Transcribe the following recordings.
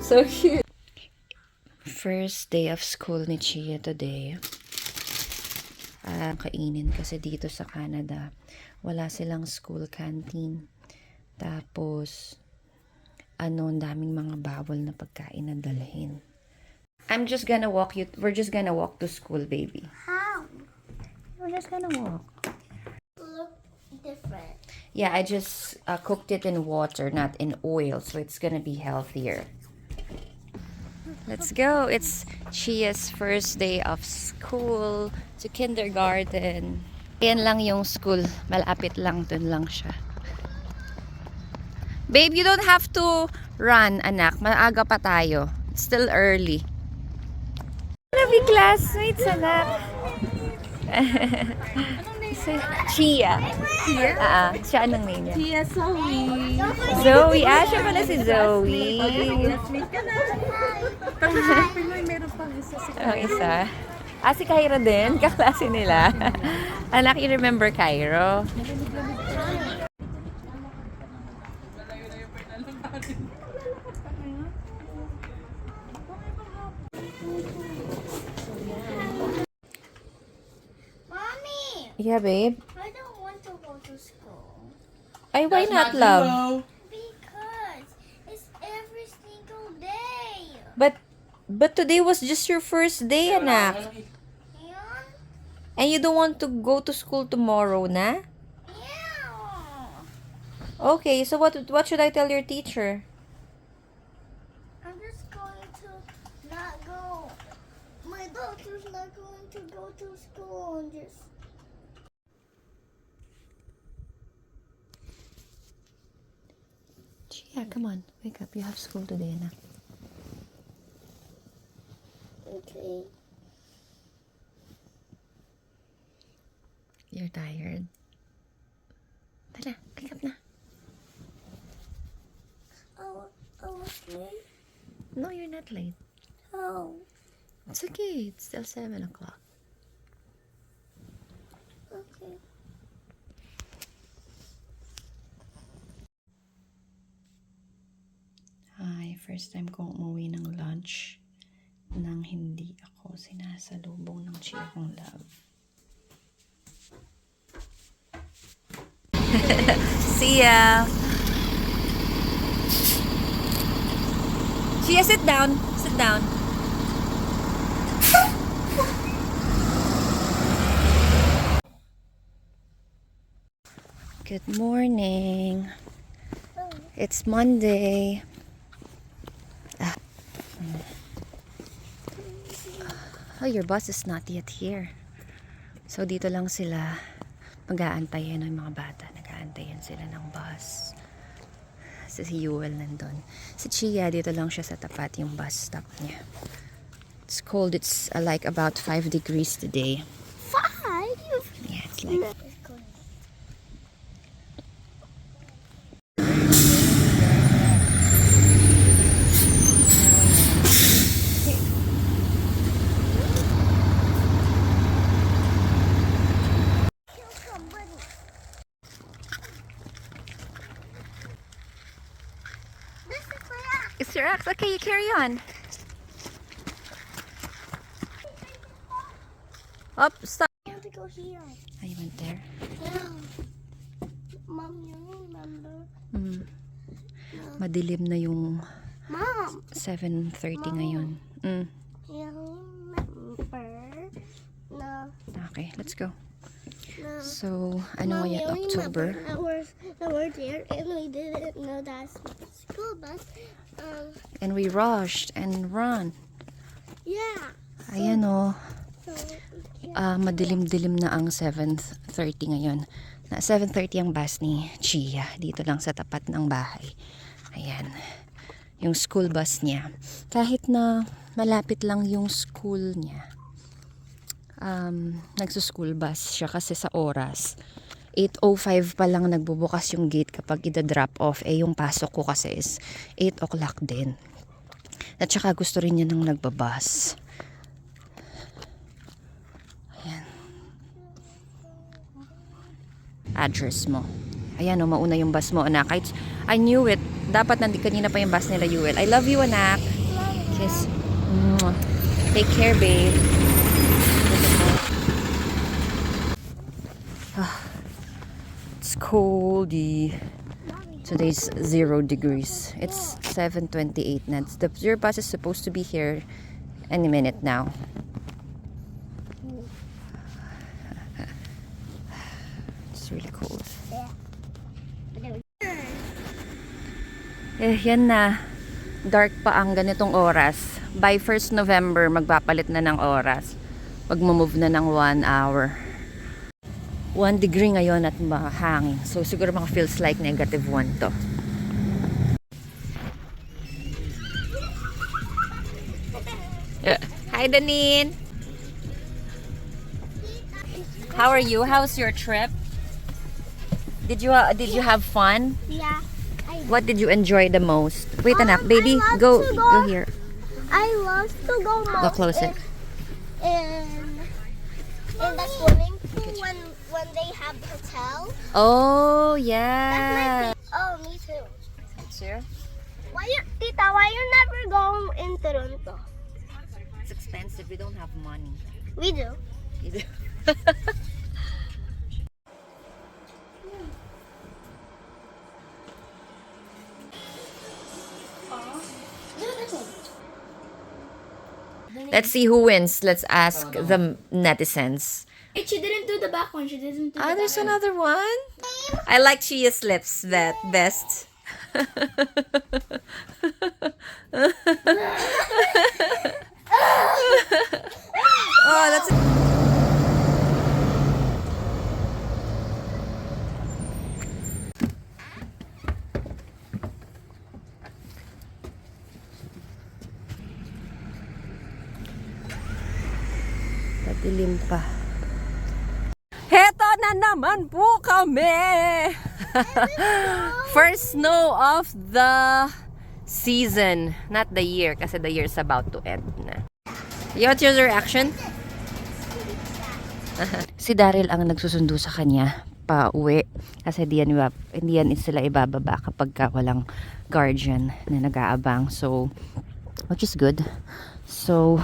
So cute. First day of school ni Chia today. Kainin kasi dito sa Canada, wala silang school canteen. Tapos, ang daming mga bawal na pagkain na dalhin. We're just gonna walk to school, baby. How? We're just gonna walk. Look different. Yeah, I just cooked it in water, not in oil, so it's gonna be healthier. Let's go. It's Chia's first day of school to kindergarten. Yan lang yung school. Malapit lang. Dun lang siya. Babe, you don't have to run, anak. Maaga pa tayo. It's still early. Wanna be classmates, anak? Chia. Chia? Siya anong name niya? Chia Zoe. Zoe. Siya pala si Zoe. Classmate ka na. Kasi sa Pinoy, meron pang isa si Ang isa. Si Cairo din. Kaklase nila. Anak, you remember Cairo? Mommy, Yeah, babe. I don't want to go to school. Ay, why not, love? Because it's every single day. But today was just your first day, anak. And And you don't want to go to school tomorrow, na? yeah. Okay, so what should I tell your teacher? I'm just going to not go. My doctor's not going to go to school and just. Chia, come on. Wake up. You have school today, anak. Okay. You're tired. Tara, wake up na. I was late. No, you're not late. Oh. It's okay. It's still 7 o'clock. Okay. Hi, first time kong umuwi ng lunch nang hindi ako sinasalubong ng Chia kong love. See ya! Chia, sit down. Sit down. Good morning. It's Monday. Oh, your bus is not yet here. So, dito lang sila mag-aantayan ng mga bata. Nag-aantayan sila ng bus. Si Yuel nandun. Si Chia, dito lang siya sa tapat yung bus stop niya. It's cold. It's like about 5 degrees today. 5? Yeah, it's like... It's your axe. Okay, you carry on. Up, stop. I have to go here. I went there. Yeah. Mom, you remember? Madilim na yung Mom, 7:30 ngayon. you remember? No. Okay, let's go. No. So, ano Mom, ngayon? you October? remember that we're there and we didn't know that's school bus. And we rushed and run. Yeah. Ayan o. So, Madilim-dilim na ang 7:30 ngayon. Na 7:30 ang bus ni Chia. Dito lang sa tapat ng bahay. Ayan. Yung school bus niya. Kahit na malapit lang yung school niya. Nagsuschool bus siya kasi sa oras. 8:05 pa lang nagbubukas yung gate kapag ida-drop off. Yung pasok ko kasi is 8 o'clock din. At saka gusto rin niya nang nagbabus. Ayan. Address mo. Ayan o, mauna yung bus mo, anak. I knew it. Dapat kanina pa yung bus nila, Yuel. I love you, anak. Kiss. Mwah. Take care, babe. It's coldy. Today's 0 degrees. It's 7:28 now. Your bus is supposed to be here any minute now. It's really cold. Yan na. Dark pa ang ganitong oras. By 1st November, magpapalit na ng oras. Magmo-move na ng 1 hour. 1 degree ngayon at mahangin. So, siguro mga feels like -1 to. Hi, Danine! How are you? How's your trip? Did you have fun? Yeah. What did you enjoy the most? Wait, anak, I baby, love go to go here. I love to go Go close it. in the swimming pool when they have the hotel. Oh, That's my yeah. Oh, me too. Sure. Tita, why you never go in Toronto? It's expensive. We don't have money. We do. Let's see who wins. Let's ask the netizens. Wait, she didn't do the back one. She didn't do Ah, there's another one. I like Chia's lips best. Oh, that's. Padilim pa. Heto na naman po kami! First snow of the season. Not the year, kasi the year's about to end na. What's your reaction? Si Daryl ang nagsusundo sa kanya pa uwi. Kasi hindi yan sila ibababa kapag walang guardian na nag-aabang. So, which is good. So,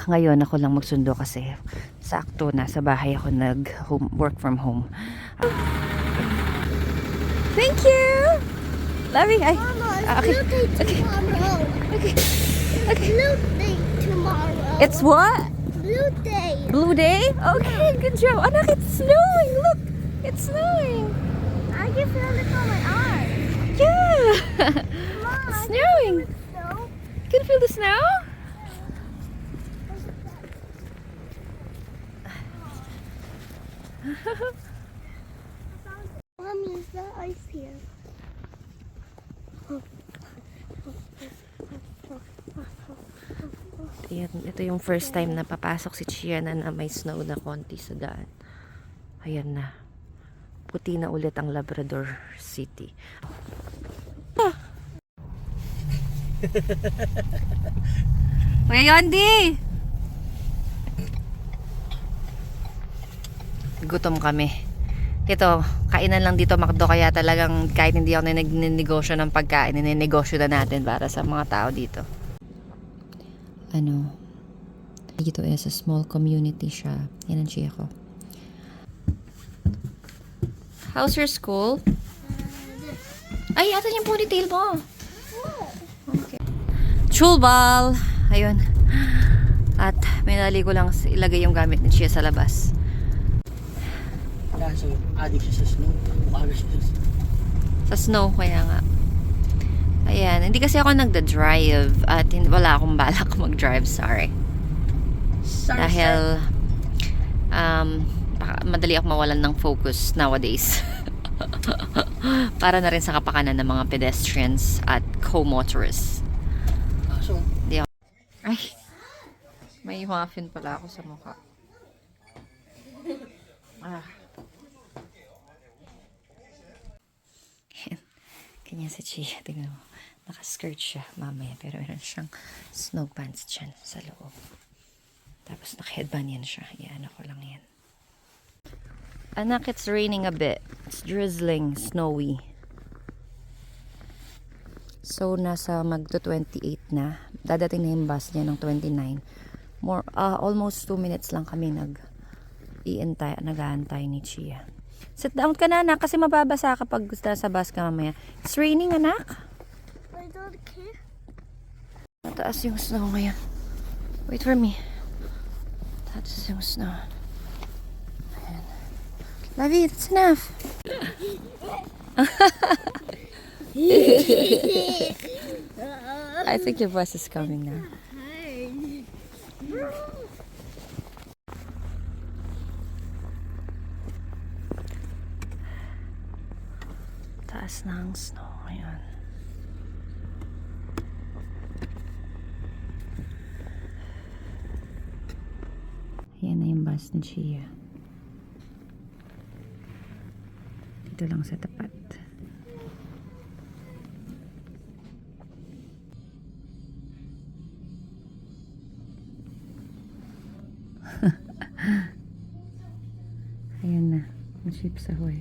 ngayon ako lang magsundo kasi sakto nasa bahay ako work from home. Thank you! Lovey, ay. Mama, it's Okay. blue day tomorrow. Okay. It's blue day tomorrow. It's what? blue day. Blue day? Okay, good job. Anak, it's snowing. Look, it's snowing. I can feel it on my arm. Yeah. Mom, It's snowing. So, You can feel the snow? Mommy, is that ice here? Ayan, ito yung first time na papasok si Chia na may snow na konti sa daan. Ayan na. Puti na ulit ang Labrador City. Kuya Yondi! Gutom kami. Ito, kainan lang dito McDo, kaya talagang kahit hindi ako nagnenegosyo ng pagkain, ninenegosyo na natin para sa mga tao dito. Ano, dito is a small community siya. Yan ang siya ko. How's your school? Ay, asan yung ponytail mo? Okay. Chulbal! Ayun. At may nali ko lang ilagay yung gamit ni Chia sa labas. So, addict siya sa snow. Bukaga siya sa snow. Sa snow, kaya nga. Ayan, hindi kasi ako nagda-drive at wala akong balak mag-drive, sorry. Dahil madali ako mawalan ng focus nowadays. Para na rin sa kapakanan ng mga pedestrians at co-motorists. So, Ay, may muffin pala ako sa mukha. Kanya si Chia, tingnan mo. Naka-skirt siya mamaya, pero meron siyang snow pants dyan sa loob. Tapos naka-headband yan siya. Iyan ako lang yan. Anak, it's raining a bit. It's drizzling, snowy. So, nasa magto 28 na. Dadating na yung bus niya ng 29. Almost 2 minutes lang kami nag-aantay ni Chia. Sit down ka na, anak, kasi mababasa kapag sa bus ka mamaya. It's raining, anak. I don't care. Mataas yung snow ngayon. Wait for me. Mataas yung snow. Ayan. Lavi, that's enough. I think your bus is coming now. Taas na ang snow ngayon. Yan na yung bus ni Chia. Dito lang sa tapat. Ayan na. Ang Chips Ahoy.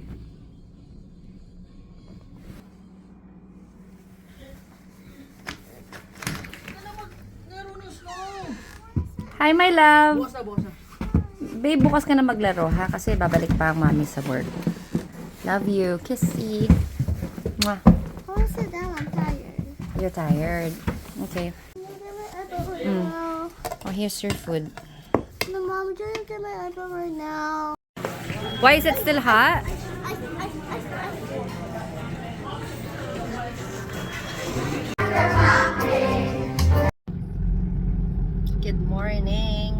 Hi, my love. Bukas na. Babe, bukas ka na maglaro, ha? Kasi babalik pa ang mami sa work. Love you. Kissy. Mwah. I want to sit down. I'm tired. You're tired. Okay. No. Oh, here's your food. No, Mom, just get my iPad right now. Why is it still hot? Good morning.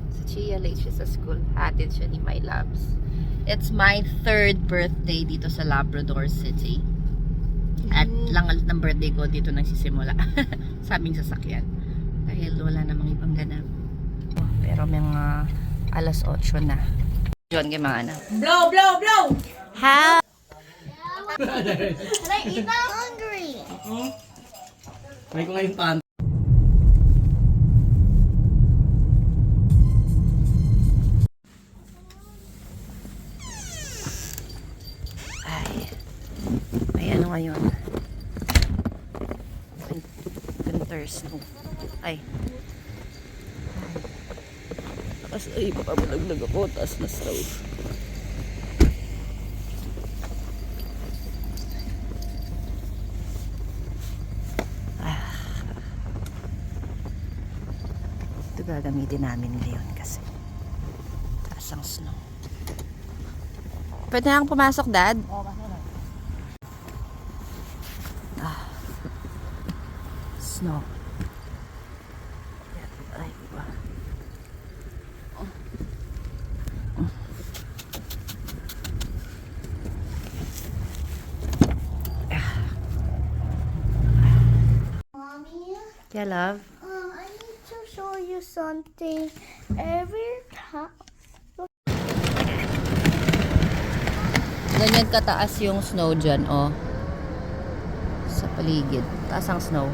Si Chia late siya sa school. Hatid siya ni My Labs. It's my 3rd birthday dito sa Labrador City. At langal ng birthday ko dito nagsisimula. Sa aming sasakyan. Dahil wala namang ibang ganap. Pero may mga alas 8 na. John, kay mga anak. Blow, blow, blow! How? Can I eat now? Hungry. Try ko nga yung pan. Ay. May ano ngayon? Winter snow. Ay. Ay, papamalaglag ako. Taas na snow. Ito gagamitin namin ngayon kasi taas ang snow. Pwede na akong pumasok, Dad? Snow. Ay, iba. Mommy, Yeah, love. I need to show you something. Every time. Ganyan kataas yung snow dyan, oh. Sa paligid. Taas ang snow.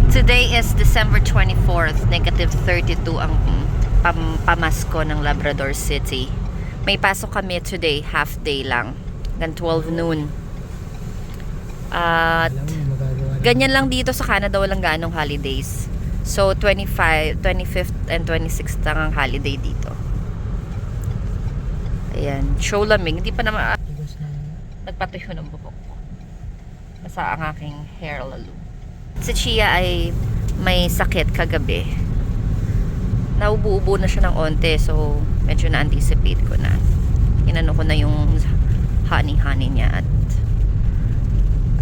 Today is December 24th. Negative 32 ang pamasko ng Labrador City. May pasok kami today, half day lang. Hanggang 12 noon. At ganyan lang dito sa Canada, walang ganong holidays. So 25th and 26th lang ang holiday dito. Ayan, show lamig. Hindi pa naman nagpatuyo ng bubok ko. Basta ang aking hair lalo. Si Chia ay may sakit kagabi. Naubo-ubo na siya ng onte, so medyo na-anticipate ko na. Inano ko na yung honey niya at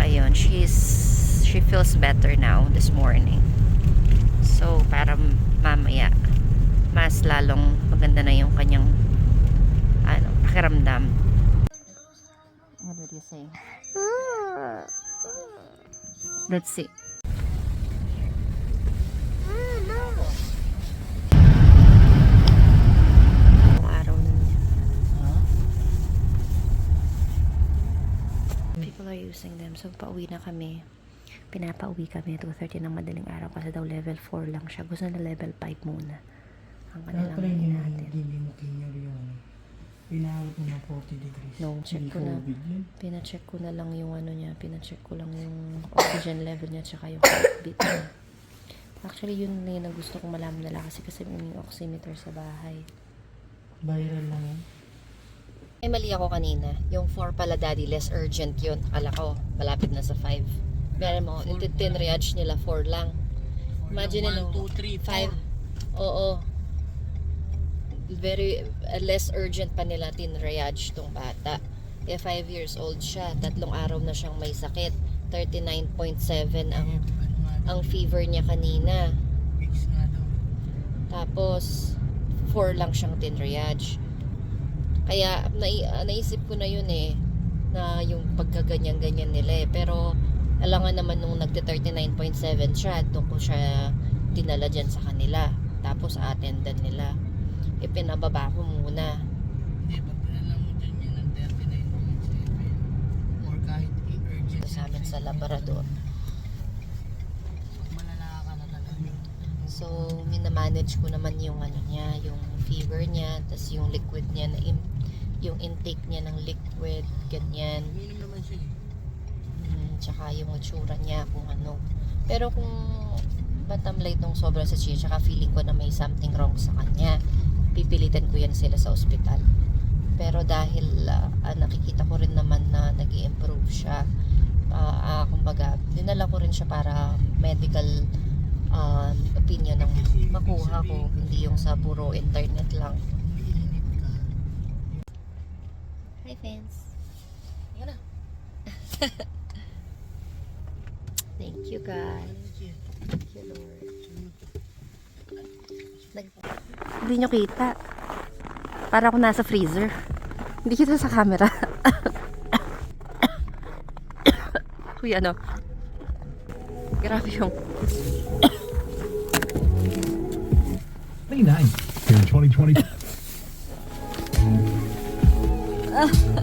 ayun, she feels better now this morning. So para mamaya mas lalong maganda na yung kanyang pakiramdam. What would you say? Let's see. Araw na niya. People are using them. So pauwi na kami. Pinapauwi kami 2:30 ng madaling araw kasi daw level 4 lang siya. Gusto na level 5 muna. Ang kanilang natin. Hindi mo kinyo yung pinawat mo na 40 degrees. No, check Hindi ko na. COVID yun. Pina-check ko na lang yung ano niya. Pina-check ko lang yung oxygen level niya tsaka yung heartbeat niya. Actually, yun na yun ang gusto kong malaman nila kasi may oximeter sa bahay. Viral lang yun. Ay, mali ako kanina. Yung 4 pala, daddy, less urgent yun. Akala ko, malapit na sa 5. Meron mo, tin-triage nila 4 lang. Imagine 1, 2, 3, 5. Oo. Very, less urgent pa nila tin-triage tong bata. 5 years old siya. 3 araw na siyang may sakit. 39.7 ang fever niya kanina. Fix nga daw. Tapos, 4 lang siyang tin-triage. Kaya, naisip ko na yun na yung pagkaganyan-ganyan nila Pero, alangan naman nung nagte-39.7 siya, doon ko siya dinala dyan sa kanila. Tapos, attendan nila. Pinababa ko muna. Hindi, pag pinala mo dyan yan ng 39.7 or kahit urgent Sa amin sa Labrador. malala ka na talaga. So, minamanage ko naman yung ano niya, yung fever niya, tas yung liquid niya, yung intake niya ng liquid, ganyan. Uminom naman siya Tsaka yung itsura niya, kung ano. Pero kung batamlay itong sobra sa siya, tsaka feeling ko na may something wrong sa kanya, pipilitan ko yan sila sa ospital. Pero dahil nakikita ko rin naman na nag-i-improve siya, kumbaga, dinala ko rin siya para medical opinion ng makuha ko, hindi yung sa puro internet lang. Umiinit ka. Hi, fans. Yan na. Thank you, guys. Thank you, Lord. Hindi nyo kita. Para ako nasa freezer. Hindi kita sa camera. Uy, ano? Grabe yung... 29 here in 2020.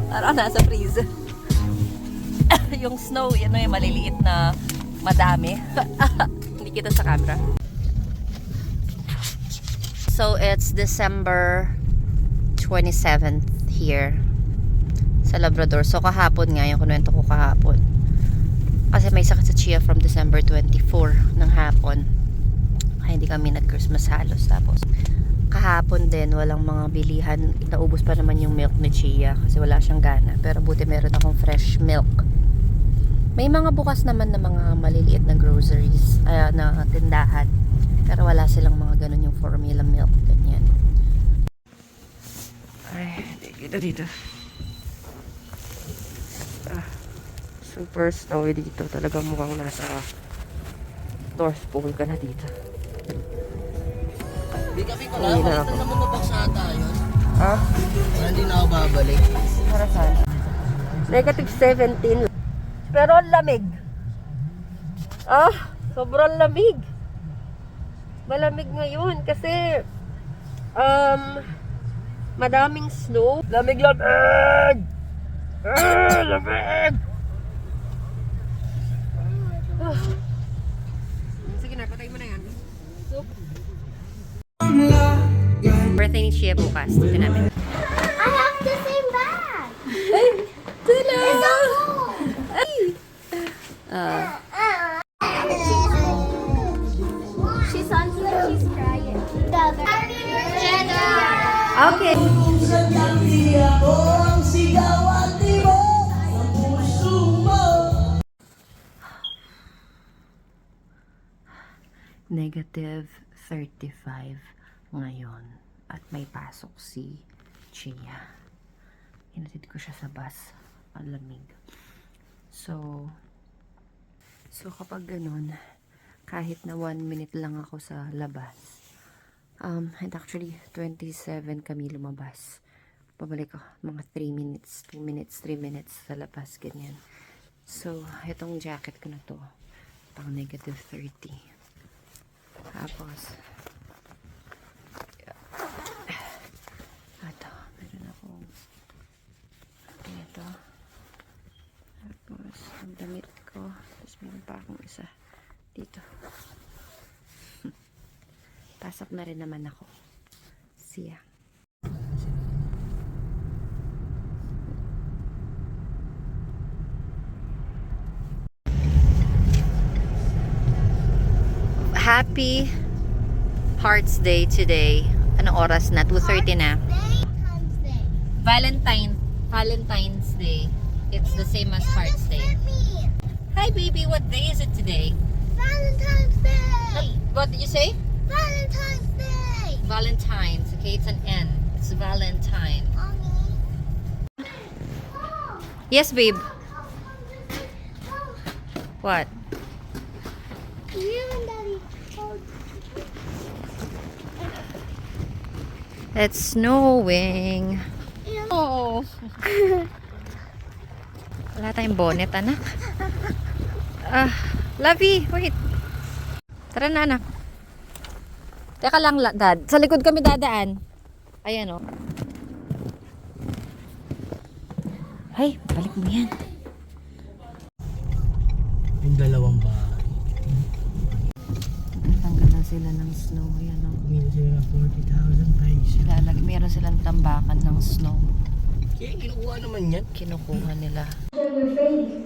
Para ako nasa freezer. Yung snow, yan yung maliliit na madami. Hindi kita sa camera. So, it's December 27th here sa Labrador. So, kahapon nga, yung kunwento ko kahapon. Kasi may sakit sa Chia from December 24 ng hapon. Kaya hindi kami nag-Christmas halos. Tapos, kahapon din, walang mga bilihan. Naubos pa naman yung milk ni Chia kasi wala siyang gana. Pero buti meron akong fresh milk. May mga bukas naman na mga maliliit na groceries, na tindahan. Pero wala silang mga ganun yung formula milk, ganyan. Ay, dito. Super snowy dito. Talagang mukhang nasa North Pole ka na dito. Hindi kami ko Hindi lang. na Ito ako. naman nabaksa tayo. Ah? Hindi na ako babalik. Para saan? Negative 17. Pero ang lamig. Sobrang lamig. Malamig ngayon kasi madaming snow. Lamig! Lamig! Sige na, patay mo na yan. Birthday ni Chia bukas. Dito namin. I have the same bag. Hello! It's so cool. She's on here. She's crying. The other. Okay. Negative 35 ngayon. At may pasok si Chia. Hinatid ko siya sa bus. Ang lamig. So kapag ganun, kahit na 1 minute lang ako sa labas, and actually 27 kami lumabas. Pabalik ako mga 3 minutes, 2 minutes, 3 minutes sa labas, ganyan. So, itong jacket ko na to, pang negative 30. Tapos, ito, meron akong ito. Tapos, ang damit ko. Tapos, meron pa akong isa dito. Pasok na rin naman ako. Siya. Happy Hearts Day today. Anong oras na? 2:30 na. Valentine's Day. Valentine's Day. It's the same as Hearts Day. Me. Hi baby, what day is it today? Valentine's Day. What did you say? Valentine's Day. Valentine's. Okay, it's an N. It's Valentine. Mommy. Yes, babe. What? You and Daddy hold. It's snowing. Yeah. Oh. Wala tayong bonnet, anak. Lovey, wait. Tara na, anak. Teka lang, dad. Sa likod kami dadaan. Ayan, oh. Ay, balik mo yan. Yung dalawang bahay. Tanggal na sila ng snow. Ayan, oh. Kumita sila ng 40,000 pesos. Meron silang tambakan ng snow. Kaya kinukuha naman yan. Kinukuha nila. Show your face.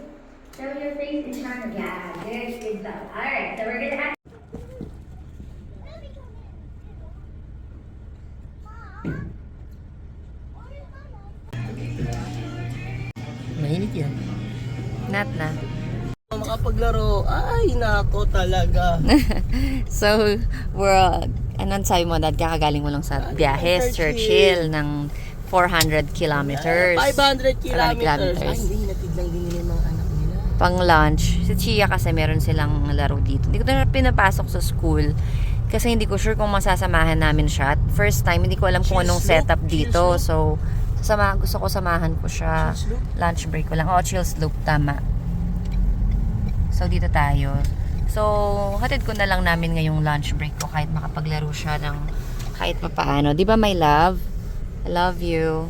Show your face in front of yeah. Good, good job. All right, so we're gonna have. Mainit yan. Not na. Makapaglaro. Ay, nako talaga. So, we're, anong sabi mo, dad, kakagaling mo lang sa biyahe, Churchill, ng 400 kilometers. 500 kilometers. Ay, kilometers. hindi. Natid lang din nila yung mga anak nila. Pang lunch. Si Chia kasi meron silang laro dito. Hindi ko na pinapasok sa school kasi hindi ko sure kung masasamahan namin siya. At first time, hindi ko alam kung anong Chill slope? setup dito. Chill So, gusto ko samahan ko siya. Chill slope? Lunch break ko lang. Oh, chill slope. Tama. So, dito tayo. So, hatid ko na lang namin ngayong lunch break ko kahit makapaglaro siya ng kahit papaano. Di ba, my love? I love you.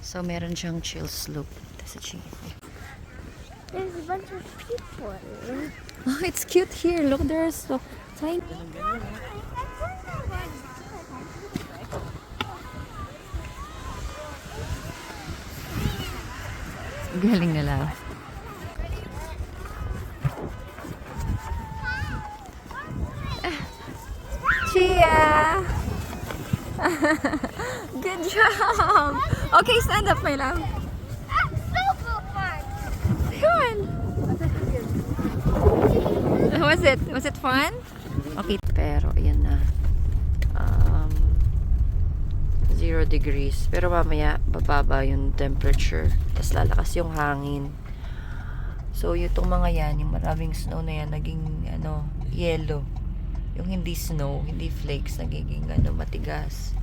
So, meron siyang chill slope. Sa Chia. There's a bunch of people. Oh, it's cute here. Look, there's so tiny. Galing nila. Chia! Good job! Okay, stand up, my love. Come on. Was it fun? Okay, pero ayan na. 0 degrees. Pero mamaya bababa yung temperature. Tapos lalakas yung hangin. So, itong mga yan, yung maraming snow na yan, naging yellow. Yung hindi snow, hindi flakes, nagiging matigas.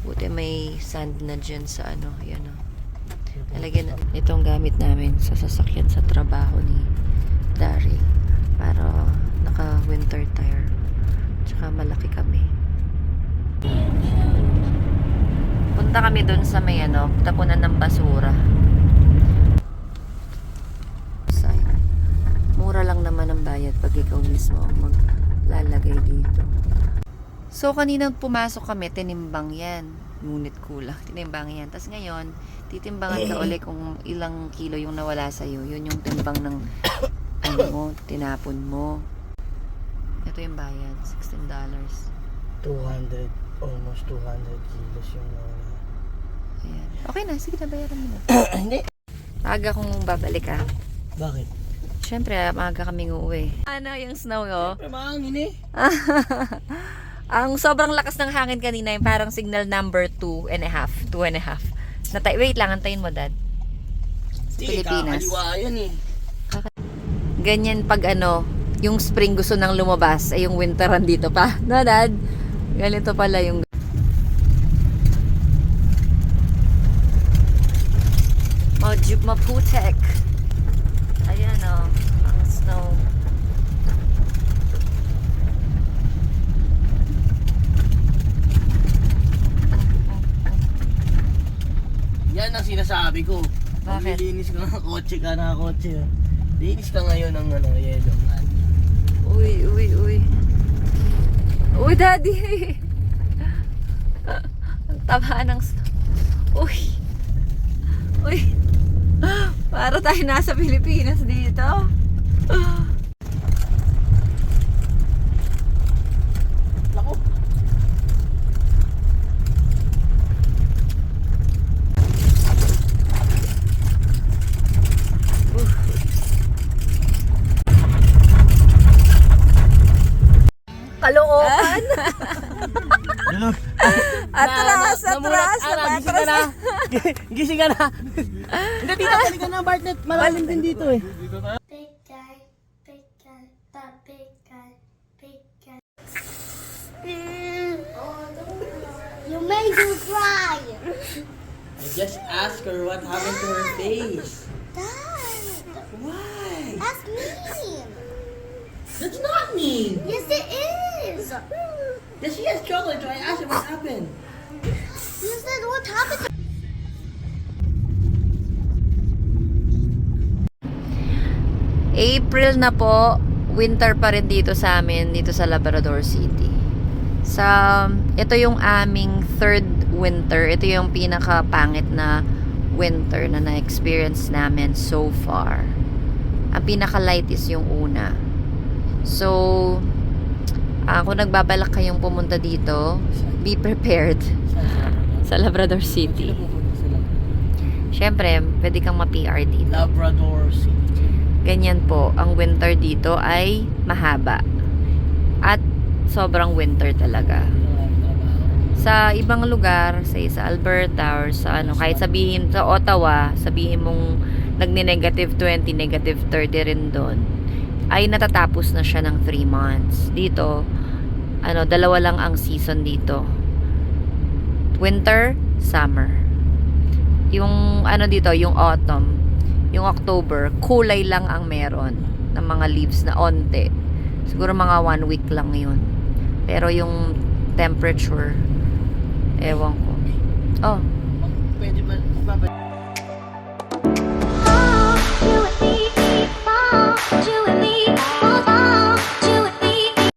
Buti may sand na dyan sa yan Talagyan itong gamit namin sa sasakyan sa trabaho ni Dari para naka winter tire. Tsaka malaki kami. Punta kami doon sa may tapunan ng basura. Mura lang naman ang bayad pag ikaw mismo ang maglalagay dito. So kanina pumasok kami, tinimbang yan. Ngunit kulang, tinimbang yan. Tapos ngayon, titimbangan ka ulit kung ilang kilo yung nawala sa'yo. Yun yung timbang ng tinapon mo. Ito yung bayad, $16. 200, almost 200 kilos yung nawala. Ayan. Okay na, sige na, bayaran mo na. Hindi. Maaga kung babalik Bakit? Siyempre, maaga kaming uuwi. Ano yung snow Siyempre, mahangin eh. Ang sobrang lakas ng hangin kanina, yung parang signal number 2.5. Wait lang, antayin mo, Dad. Pilipinas. Kakaliwa yan eh. Ganyan pag yung spring gusto nang lumabas, ay yung winteran dito pa. No, Dad? Ganito pala yung Maputek. Ayan ang snow. Yan ang sinasabi ko. Bakit? Maglilinis ka ng kotse ka na kotse. Linis ka ngayon ng yellow. Uy. Uy, Daddy. Ang taba ng Uy. Para tayo nasa Pilipinas dito. na. Gising ka na. Hindi, dito balik ka na, Bartlett. Malalim din dito eh. Big guy, but big guy. You made her cry. I just asked her what happened to her face. Dad, Why? that's mean. That's not mean. Yes, it is. Yes, she has chocolate, so I asked her what happened. You said what happened. April na po, winter pa rin dito sa amin, dito sa Labrador City. Ito yung aming third winter. Ito yung pinaka-pangit na winter na na-experience namin so far. Ang pinaka-light is yung una. So, kung nagbabalak kayong pumunta dito, be prepared sa Labrador City. Siyempre, pwede kang ma-PR dito. Labrador City. Ganyan po, ang winter dito ay mahaba. At sobrang winter talaga. Sa ibang lugar, sa Alberta or sa kahit sabihin sa Ottawa, sabihin mong nagne-negative 20, negative 30 rin doon, ay natatapos na siya ng 3 months. Dito, dalawa lang ang season dito. Winter, summer. Yung dito, yung autumn, yung October, kulay lang ang meron ng mga leaves na onte. Siguro mga 1 week lang yun. Pero yung temperature, ewan ko. Oh, Pwede ba?